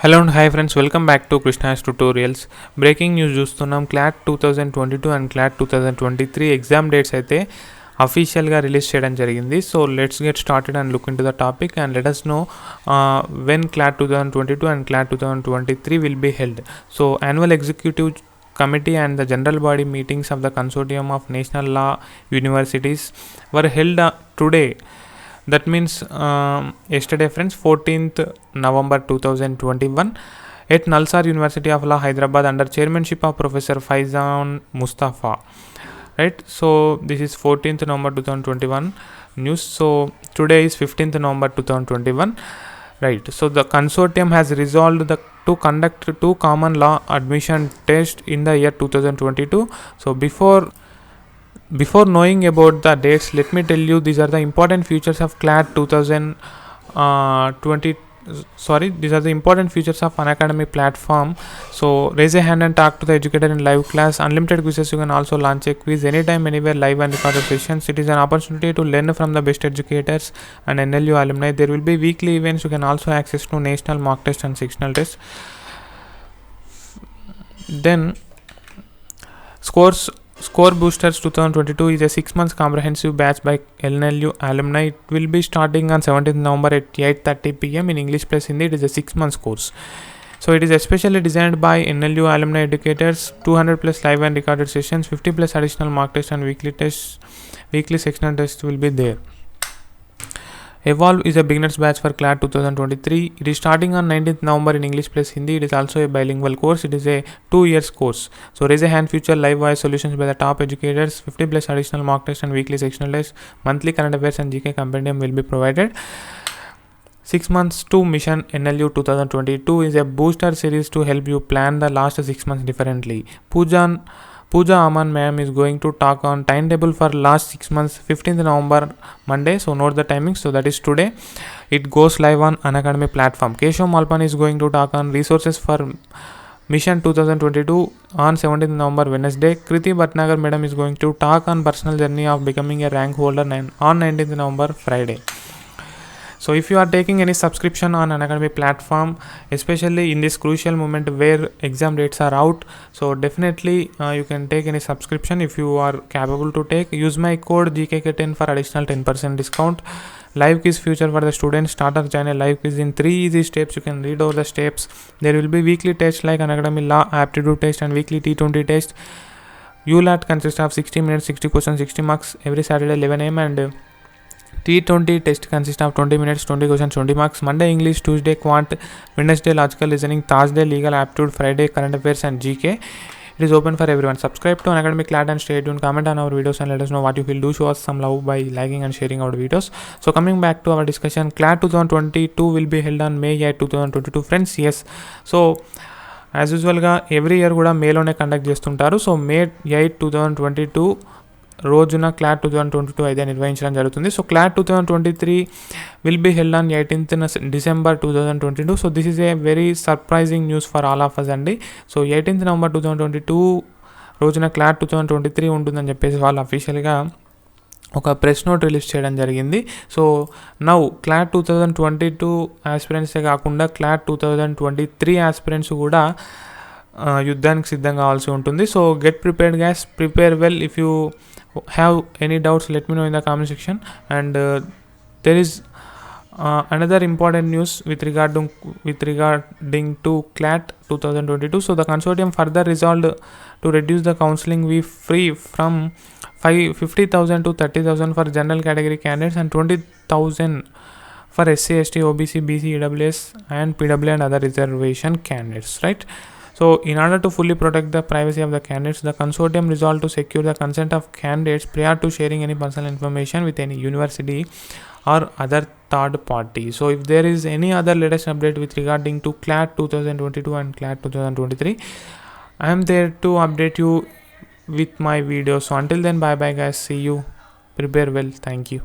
Hello and hi friends, welcome back to Krishna's tutorials. Breaking news చూస్తున్నాం. CLAT 2022 and CLAT 2023 exam dates అయితే అఫీషియల్గా release చేయడం జరిగింది. So let's get started and look into the topic and let us know when CLAT 2022 and CLAT 2023 will be held. So annual executive committee and the general body meetings of the consortium of national law universities were held today. That means yesterday friends, 14th November 2021 at Nalsar University of Law, Hyderabad, under chairmanship of Professor Faizan Mustafa. Right, so this is 14th November 2021 news. So today is 15th November 2021. Right, so the consortium has resolved to conduct two common law admission tests in the year 2022. So before knowing about the dates, let me tell you these are the important features of CLAT 2020. These are the important features of Unacademy platform. So raise a hand and talk to the educator in live class. Unlimited quizzes. You can also launch a quiz anytime, anywhere, live and recorded sessions. It is an opportunity to learn from the best educators and NLU alumni. There will be weekly events. You can also access to national mock test and sectional test. Then Score Boosters 2022 is a 6 months comprehensive batch by NLU alumni. It will be starting on 17th November at 8:30 p.m. in English plus Hindi. It is a 6 months course. So it is especially designed by NLU alumni educators. 200 plus live and recorded sessions, 50 plus additional mock tests and weekly sectional tests will be there. Evolve is a beginner's batch for CLAT 2023. It is starting on 19th November in English plus Hindi. It is also a bilingual course. It is a 2 years course. So raise a hand, future live voice solutions by the top educators, 50 plus additional mock tests and weekly sectional tests, monthly current affairs and GK compendium will be provided. 6 months to Mission NLU 2022 is a booster series to help you plan the last 6 months differently. Pooja Aman ma'am is going to talk on timetable for last 6 months, 15th November Monday. So note the timing. So that is today. It goes live on Unacademy platform. Keshav Malpan is going to talk on resources for Mission 2022 on 17th November Wednesday. Kriti Bhatnagar madam is going to talk on personal journey of becoming a rank holder on 19th November Friday. So if you are taking any subscription on Unacademy platform, especially in this crucial moment where exam dates are out, so definitely you can take any subscription if you are capable to take. Use my code GKK10 for additional 10% discount. Live quiz future for the students. Starter channel live quiz in 3 easy steps. You can read over the steps. There will be weekly tests like Unacademy Law aptitude test and weekly T20 test. ULAT consists of 60 minutes, 60 questions, 60 marks every Saturday 11 am, and T20 test consists of 20 minutes, 20 questions, 20 marks. Monday English, Tuesday Quant, Wednesday Logical Reasoning, Thursday Legal Aptitude, Friday Current Affairs and GK. It is open for everyone. Subscribe to Unacademy CLAT and stay tuned. Comment on our videos and let us know what you feel. Do show us some love by liking and sharing our videos. So coming back to our discussion, CLAT 2022 will be held on May 8, 2022. Friends, yes. So as usual గా every year కూడా మేలోనే conduct చేస్తుంటారు. So May 8, 2022 రోజున CLAT 2022 అయితే నిర్వహించడం జరుగుతుంది. So CLAT 2023 will be held on 18th December 2022. So this is a very surprising news for all of us అండి. So 18th November 2022 రోజున క్లాట్ 2023 ఉంటుందని చెప్పేసి వాళ్ళు అఫీషియల్గా ఒక ప్రెస్ నోట్ రిలీజ్ చేయడం జరిగింది. సో నౌ క్లాట్ 2022 ఆస్పిరెంట్సే కాకుండా క్లాట్ 2023 ఆస్పిరెంట్స్ కూడా యుద్ధానికి సిద్ధం కావాల్సి ఉంటుంది. So get prepared gas, prepare well. If you have any doubts let me know in the comment section. And there is another important news with regarding to CLAT 2022. So the consortium further resolved to reduce the counseling fee from 50,000 to 30,000 for general category candidates and 20,000 for SC, ST, OBC, BC, EWS and PW and other reservation candidates, right? So in order to fully protect the privacy of the candidates, the consortium resolved to secure the consent of candidates prior to sharing any personal information with any university or other third party. So if there is any other latest update with regarding to CLAT 2022 and CLAT 2023, I am there to update you with my video. So until then, bye bye guys, see you, prepare well, thank you.